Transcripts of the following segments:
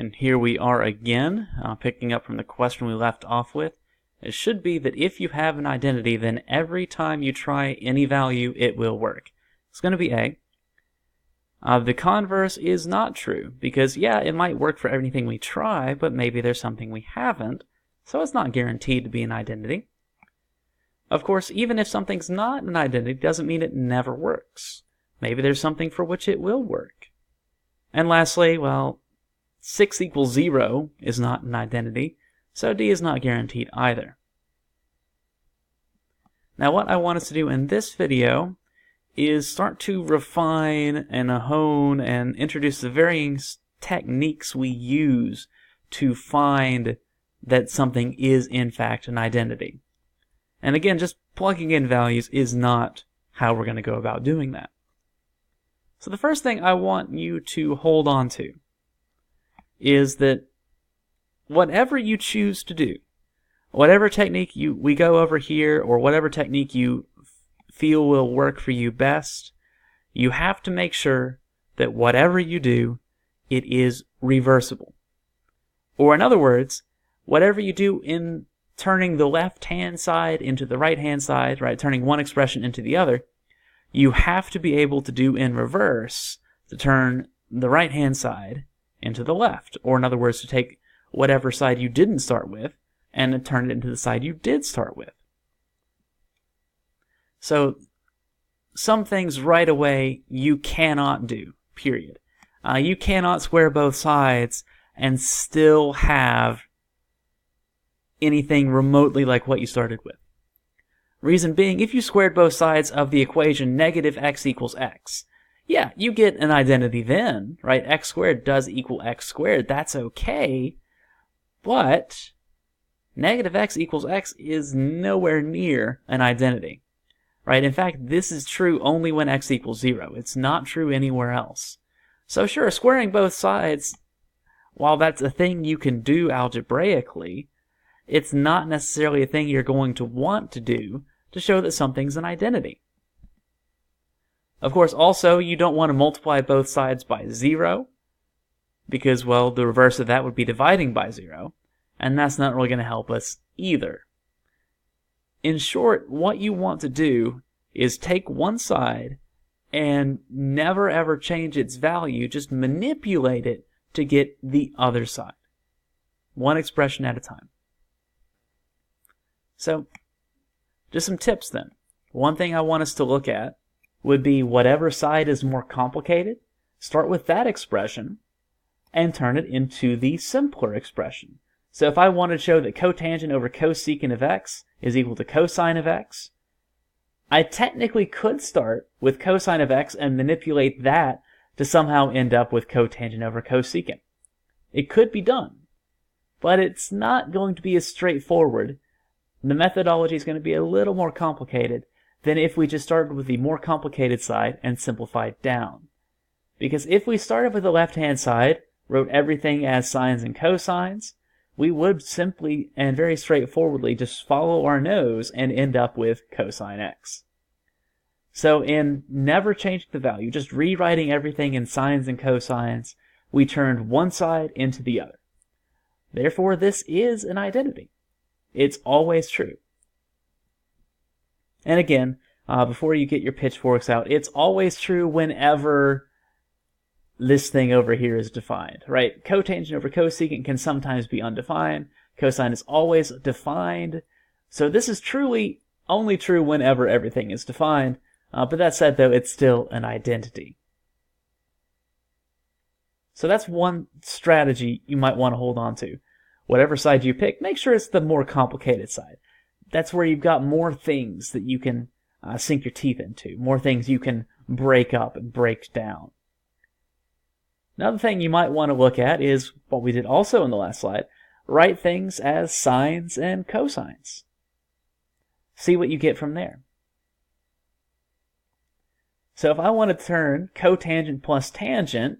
And here we are again, picking up from the question we left off with. It should be that if you have an identity, then every time you try any value, it will work. It's going to be A. The converse is not true, because yeah, it might work for everything we try, but maybe there's something we haven't, so it's not guaranteed to be an identity. Of course, even if something's not an identity, doesn't mean it never works. Maybe there's something for which it will work. And lastly, well, 6 equals 0 is not an identity, so D is not guaranteed either. Now what I want us to do in this video is start to refine and hone and introduce the varying techniques we use to find that something is in fact an identity. And again, just plugging in values is not how we're going to go about doing that. So the first thing I want you to hold on to is that whatever you choose to do, whatever technique we go over here, or whatever technique you feel will work for you best, you have to make sure that whatever you do, it is reversible. Or in other words, whatever you do in turning the left-hand side into the right-hand side, right, turning one expression into the other, you have to be able to do in reverse to turn the right-hand side into the left. Or in other words, to take whatever side you didn't start with and then turn it into the side you did start with. So some things right away you cannot do, period. You cannot square both sides and still have anything remotely like what you started with. Reason being, if you squared both sides of the equation negative x equals x, yeah, you get an identity then, right? X squared does equal x squared. That's okay. But negative x equals x is nowhere near an identity, right? In fact, this is true only when x equals 0. It's not true anywhere else. So sure, squaring both sides, while that's a thing you can do algebraically, it's not necessarily a thing you're going to want to do to show that something's an identity. Of course, also, you don't want to multiply both sides by 0, because, well, the reverse of that would be dividing by 0, and that's not really going to help us either. In short, what you want to do is take one side and never ever change its value, just manipulate it to get the other side. One expression at a time. So, just some tips then. One thing I want us to look at would be whatever side is more complicated, start with that expression and turn it into the simpler expression. So if I want to show that cotangent over cosecant of x is equal to cosine of x, I technically could start with cosine of x and manipulate that to somehow end up with cotangent over cosecant. It could be done, but it's not going to be as straightforward. The methodology is going to be a little more complicated than if we just started with the more complicated side and simplified down. Because if we started with the left-hand side, wrote everything as sines and cosines, we would simply and very straightforwardly just follow our nose and end up with cosine x. So in never changing the value, just rewriting everything in sines and cosines, we turned one side into the other. Therefore, this is an identity. It's always true. And again, before you get your pitchforks out, it's always true whenever this thing over here is defined, right? Cotangent over cosecant can sometimes be undefined. Cosine is always defined. So this is truly only true whenever everything is defined. But that said, though, it's still an identity. So that's one strategy you might want to hold on to. Whatever side you pick, make sure it's the more complicated side. That's where you've got more things that you can sink your teeth into, more things you can break up and break down. Another thing you might want to look at is what we did also in the last slide, write things as sines and cosines. See what you get from there. So if I want to turn cotangent plus tangent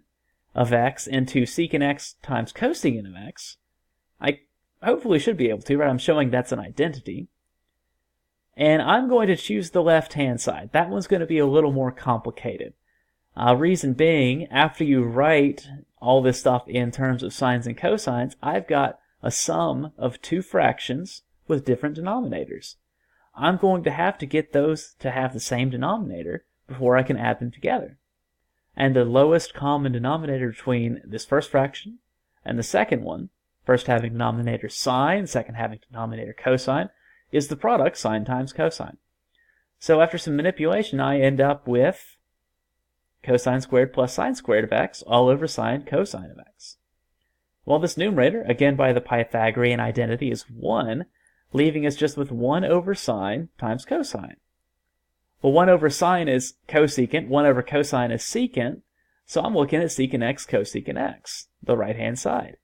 of x into secant x times cosecant of x, I hopefully should be able to, right? I'm showing that's an identity. And I'm going to choose the left-hand side. That one's going to be a little more complicated. Reason being, after you write all this stuff in terms of sines and cosines, I've got a sum of two fractions with different denominators. I'm going to have to get those to have the same denominator before I can add them together. And the lowest common denominator between this first fraction and the second one, first having denominator sine, second having denominator cosine, is the product sine times cosine. So after some manipulation, I end up with cosine squared plus sine squared of x all over sine cosine of x. Well, this numerator, again by the Pythagorean identity, is 1, leaving us just with 1 over sine times cosine. Well, 1 over sine is cosecant, 1 over cosine is secant, so I'm looking at secant x cosecant x, the right-hand side.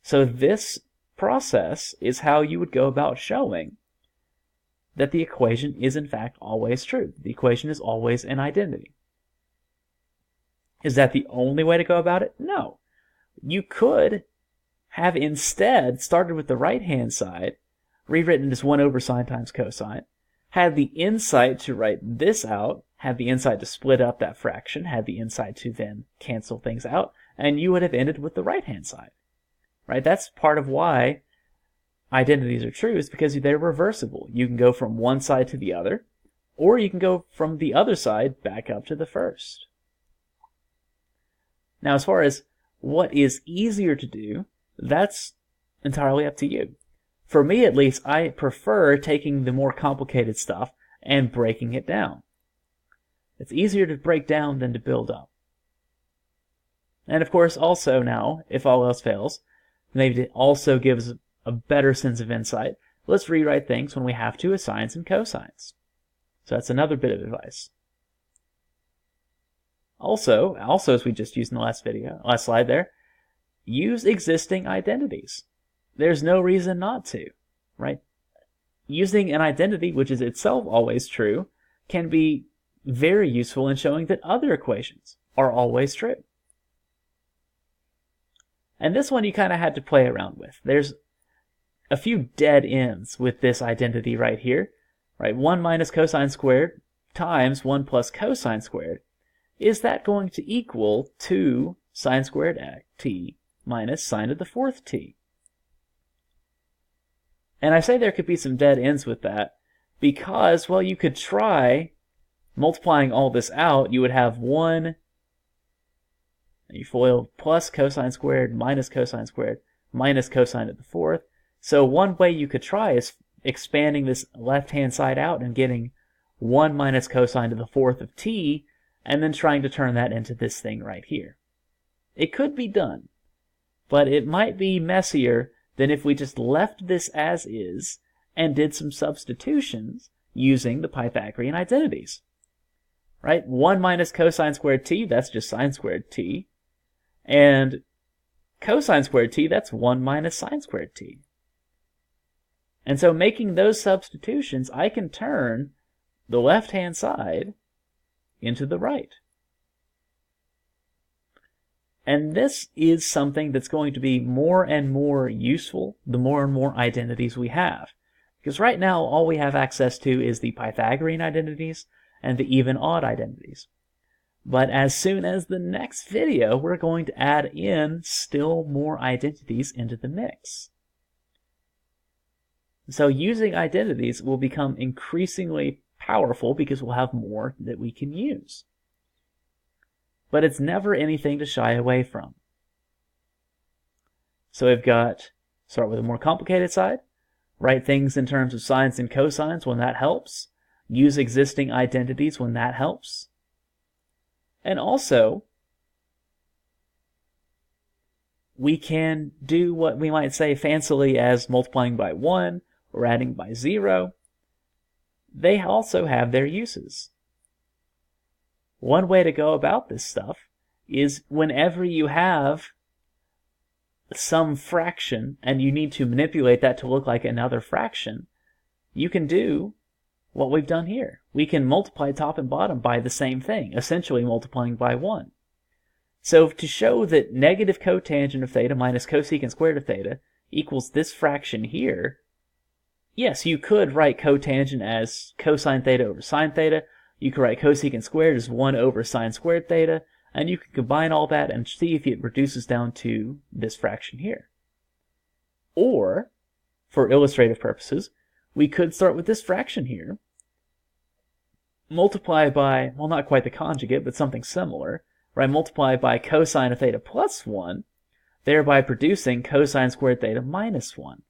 So this process is how you would go about showing that the equation is in fact always true. The equation is always an identity. Is that the only way to go about it? No. You could have instead started with the right-hand side, rewritten as 1 over sine times cosine, had the insight to write this out, had the insight to split up that fraction, had the insight to then cancel things out, and you would have ended with the right-hand side. Right? That's part of why identities are true, is because they're reversible. You can go from one side to the other, or you can go from the other side back up to the first. Now, as far as what is easier to do, that's entirely up to you. For me, at least, I prefer taking the more complicated stuff and breaking it down. It's easier to break down than to build up. And of course, also now, if all else fails, maybe it also gives a better sense of insight, let's rewrite things when we have to as sines and cosines. So that's another bit of advice. Also, as we just used in the last slide there, use existing identities. There's no reason not to, right? Using an identity, which is itself always true, can be very useful in showing that other equations are always true. And this one you kind of had to play around with. There's a few dead ends with this identity right here, right? 1 minus cosine squared times 1 plus cosine squared. Is that going to equal 2 sine squared t minus sine to the fourth t? And I say there could be some dead ends with that because, well, you could try multiplying all this out. You would have 1, you FOIL, plus cosine squared minus cosine squared minus cosine to the fourth. So one way you could try is expanding this left-hand side out and getting 1 minus cosine to the fourth of t, and then trying to turn that into this thing right here. It could be done, but it might be messier than if we just left this as is and did some substitutions using the Pythagorean identities. Right? 1 minus cosine squared t, that's just sine squared t. And cosine squared t, that's 1 minus sine squared t. And so making those substitutions, I can turn the left-hand side into the right. And this is something that's going to be more and more useful the more and more identities we have. Because right now, all we have access to is the Pythagorean identities and the even-odd identities. But as soon as the next video, we're going to add in still more identities into the mix. So using identities will become increasingly powerful because we'll have more that we can use. But it's never anything to shy away from. So we've got, start with a more complicated side, write things in terms of sines and cosines when that helps, use existing identities when that helps, and also we can do what we might say fancily as multiplying by 1 or adding by 0. They also have their uses. One way to go about this stuff is whenever you have some fraction and you need to manipulate that to look like another fraction, you can do what we've done here. We can multiply top and bottom by the same thing, essentially multiplying by 1. So to show that negative cotangent of theta minus cosecant squared of theta equals this fraction here, yes, you could write cotangent as cosine theta over sine theta. You can write cosecant squared as 1 over sine squared theta, and you can combine all that and see if it reduces down to this fraction here. Or, for illustrative purposes, we could start with this fraction here, multiply by, well, not quite the conjugate, but something similar, right? Multiply by cosine of theta plus 1, thereby producing cosine squared theta minus 1,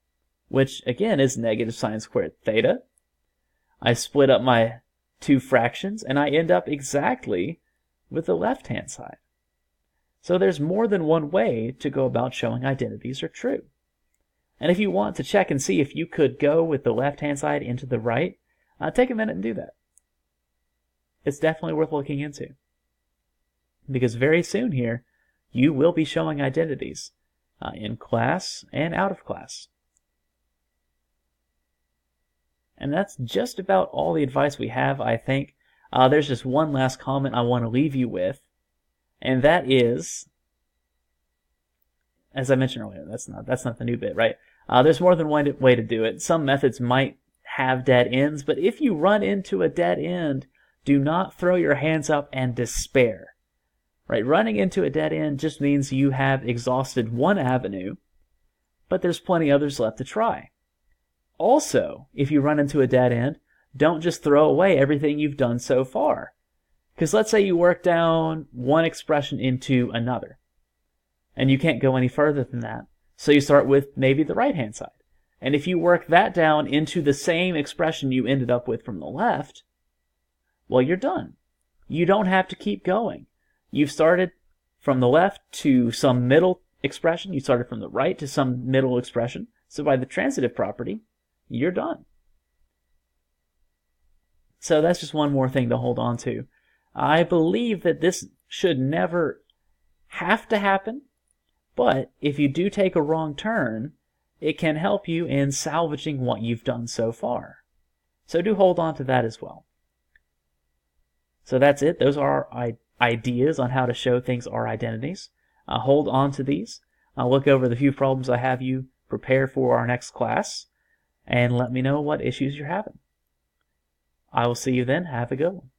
which, again, is negative sine squared theta. I split up my two fractions, and I end up exactly with the left-hand side. So there's more than one way to go about showing identities are true. And if you want to check and see if you could go with the left-hand side into the right, take a minute and do that. It's definitely worth looking into. Because very soon here, you will be showing identities in class and out of class. And that's just about all the advice we have, I think. There's just one last comment I want to leave you with, and that is, as I mentioned earlier, that's not the new bit, right? There's more than one way to do it. Some methods might have dead ends, but if you run into a dead end, do not throw your hands up and despair. Right? Running into a dead end just means you have exhausted one avenue, but there's plenty others left to try. Also, if you run into a dead end, don't just throw away everything you've done so far. Because let's say you work down one expression into another, and you can't go any further than that. So you start with maybe the right-hand side. And if you work that down into the same expression you ended up with from the left, well, you're done. You don't have to keep going. You've started from the left to some middle expression. You started from the right to some middle expression. So by the transitive property, you're done. So that's just one more thing to hold on to. I believe that this should never have to happen, but if you do take a wrong turn, it can help you in salvaging what you've done so far. So do hold on to that as well. So that's it. Those are our ideas on how to show things are identities. Hold on to these. Look over the few problems I have you prepare for our next class, and let me know what issues you're having. I will see you then. Have a good one.